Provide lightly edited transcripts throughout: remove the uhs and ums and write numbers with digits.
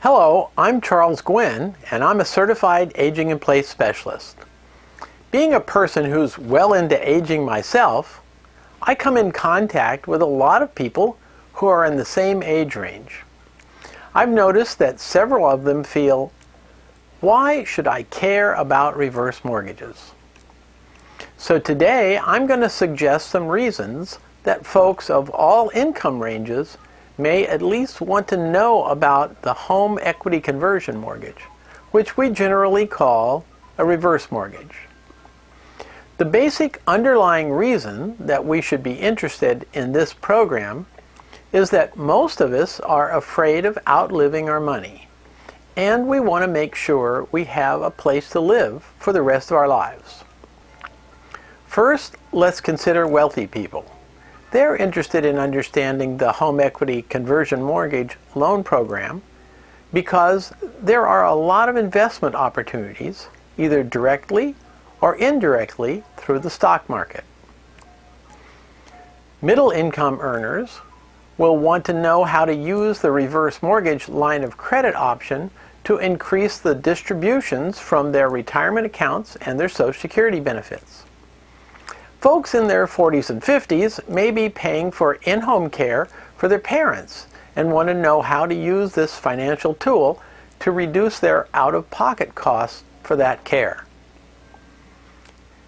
Hello, I'm Charles Guinn, and I'm a certified aging in place specialist. Being a person who's well into aging myself, I come in contact with a lot of people who are in the same age range. I've noticed that several of them feel, why should I care about reverse mortgages? So today I'm going to suggest some reasons that folks of all income ranges may at least want to know about the home equity conversion mortgage, which we generally call a reverse mortgage. The basic underlying reason that we should be interested in this program is that most of us are afraid of outliving our money, and we want to make sure we have a place to live for the rest of our lives. First, let's consider wealthy people. They're interested in understanding the home equity conversion mortgage loan program because there are a lot of investment opportunities, either directly or indirectly through the stock market. Middle income earners will want to know how to use the reverse mortgage line of credit option to increase the distributions from their retirement accounts and their Social Security benefits. Folks in their 40s and 50s may be paying for in-home care for their parents and want to know how to use this financial tool to reduce their out-of-pocket costs for that care.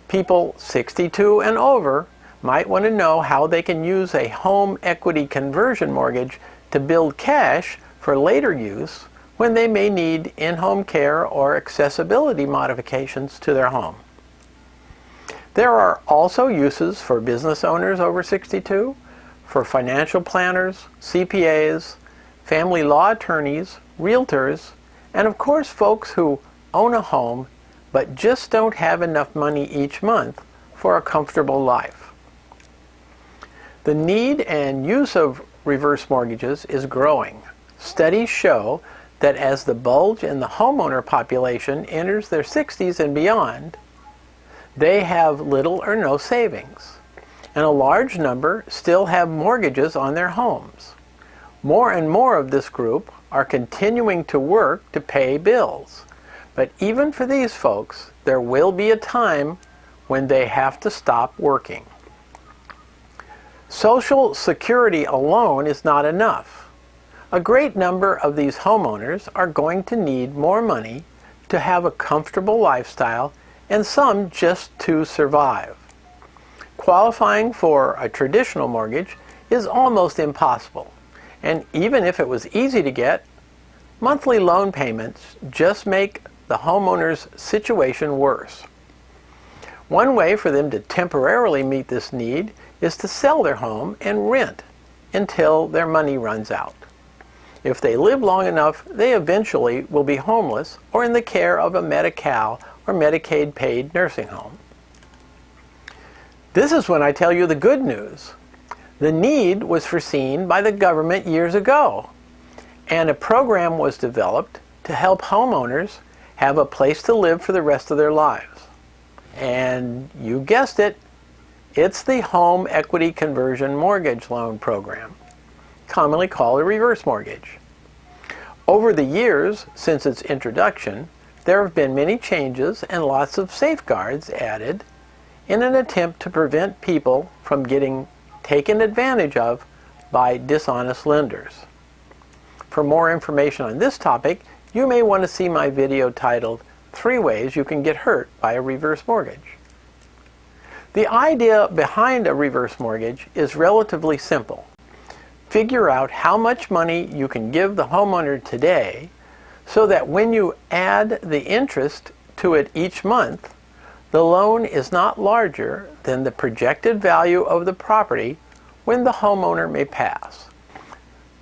People 62 and over might want to know how they can use a home equity conversion mortgage to build cash for later use when they may need in-home care or accessibility modifications to their home. There are also uses for business owners over 62, for financial planners, CPAs, family law attorneys, realtors, and of course folks who own a home but just don't have enough money each month for a comfortable life. The need and use of reverse mortgages is growing. Studies show that as the bulge in the homeowner population enters their 60s and beyond, they have little or no savings, and a large number still have mortgages on their homes. More and more of this group are continuing to work to pay bills, but even for these folks, there will be a time when they have to stop working. Social Security alone is not enough. A great number of these homeowners are going to need more money to have a comfortable lifestyle, and some just to survive. Qualifying for a traditional mortgage is almost impossible, and even if it was easy to get, monthly loan payments just make the homeowner's situation worse. One way for them to temporarily meet this need is to sell their home and rent until their money runs out. If they live long enough, they eventually will be homeless or in the care of a Medi-Cal or Medicaid paid nursing home. This is when I tell you the good news. The need was foreseen by the government years ago, and a program was developed to help homeowners have a place to live for the rest of their lives. And you guessed it, it's the Home Equity Conversion Mortgage Loan Program, commonly called a reverse mortgage. Over the years since its introduction, there have been many changes and lots of safeguards added in an attempt to prevent people from getting taken advantage of by dishonest lenders. For more information on this topic, you may want to see my video titled 3 Ways You Can Get Hurt by a Reverse Mortgage. The idea behind a reverse mortgage is relatively simple. Figure out how much money you can give the homeowner today so that when you add the interest to it each month, the loan is not larger than the projected value of the property when the homeowner may pass.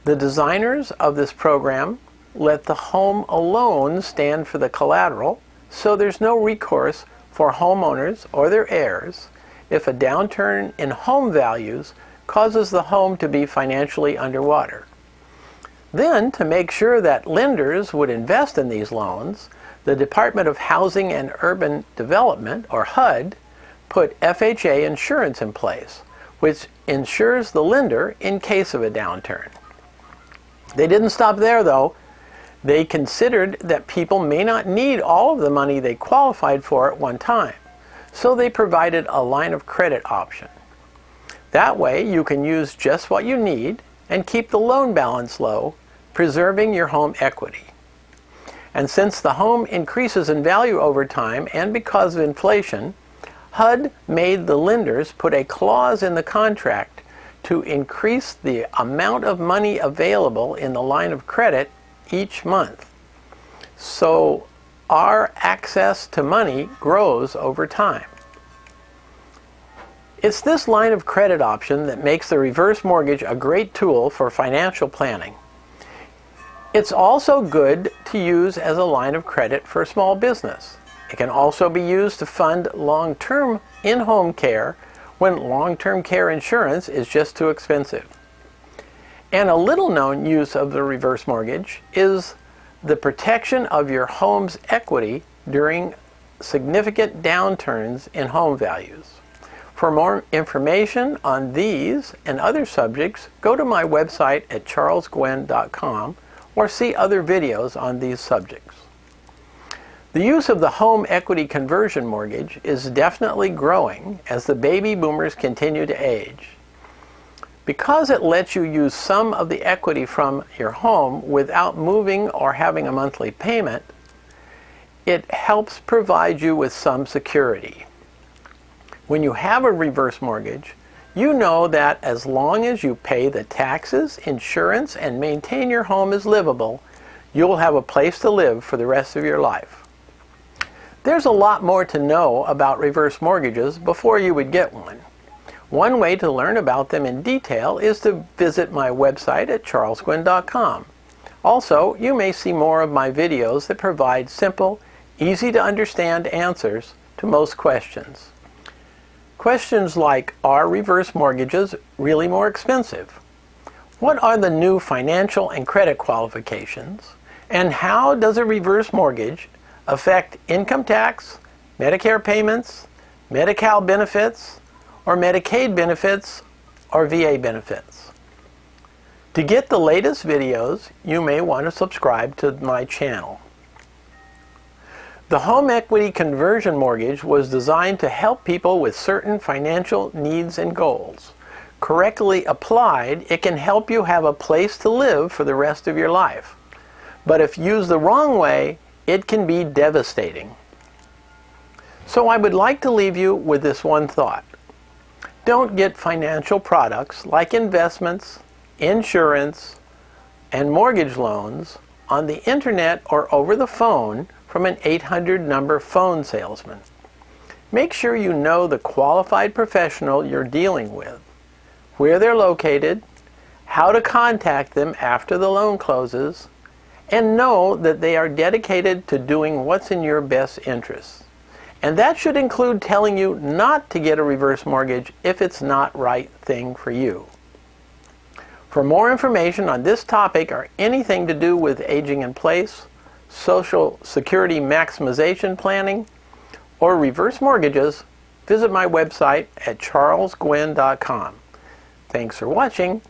The designers of this program let the home alone stand for the collateral, so there's no recourse for homeowners or their heirs if a downturn in home values causes the home to be financially underwater. Then, to make sure that lenders would invest in these loans, the Department of Housing and Urban Development, or HUD, put FHA insurance in place, which insures the lender in case of a downturn. They didn't stop there, though. They considered that people may not need all of the money they qualified for at one time, so they provided a line of credit option. That way you can use just what you need and keep the loan balance low, preserving your home equity. And since the home increases in value over time and because of inflation, HUD made the lenders put a clause in the contract to increase the amount of money available in the line of credit each month. So our access to money grows over time. It's this line of credit option that makes the reverse mortgage a great tool for financial planning. It's also good to use as a line of credit for a small business. It can also be used to fund long-term in-home care when long-term care insurance is just too expensive. And a little-known use of the reverse mortgage is the protection of your home's equity during significant downturns in home values. For more information on these and other subjects, go to my website at charlesguinn.com or see other videos on these subjects. The use of the home equity conversion mortgage is definitely growing as the baby boomers continue to age. Because it lets you use some of the equity from your home without moving or having a monthly payment, it helps provide you with some security. When you have a reverse mortgage, you know that as long as you pay the taxes, insurance, and maintain your home as livable, you'll have a place to live for the rest of your life. There's a lot more to know about reverse mortgages before you would get one. One way to learn about them in detail is to visit my website at charlesguinn.com. Also, you may see more of my videos that provide simple, easy to understand answers to most questions. Questions like, are reverse mortgages really more expensive? What are the new financial and credit qualifications? And how does a reverse mortgage affect income tax, Medicare payments, Medi-Cal benefits, or Medicaid benefits, or VA benefits? To get the latest videos, you may want to subscribe to my channel. The home equity conversion mortgage was designed to help people with certain financial needs and goals. Correctly applied, it can help you have a place to live for the rest of your life. But if used the wrong way, it can be devastating. So I would like to leave you with this one thought. Don't get financial products like investments, insurance, and mortgage loans on the internet or over the phone from an 800 number phone salesman. Make sure you know the qualified professional you're dealing with, where they're located, how to contact them after the loan closes, and know that they are dedicated to doing what's in your best interests. And that should include telling you not to get a reverse mortgage if it's not the right thing for you. For more information on this topic or anything to do with aging in place, Social Security maximization planning, or reverse mortgages, visit my website at charlesguinn.com. Thanks for watching.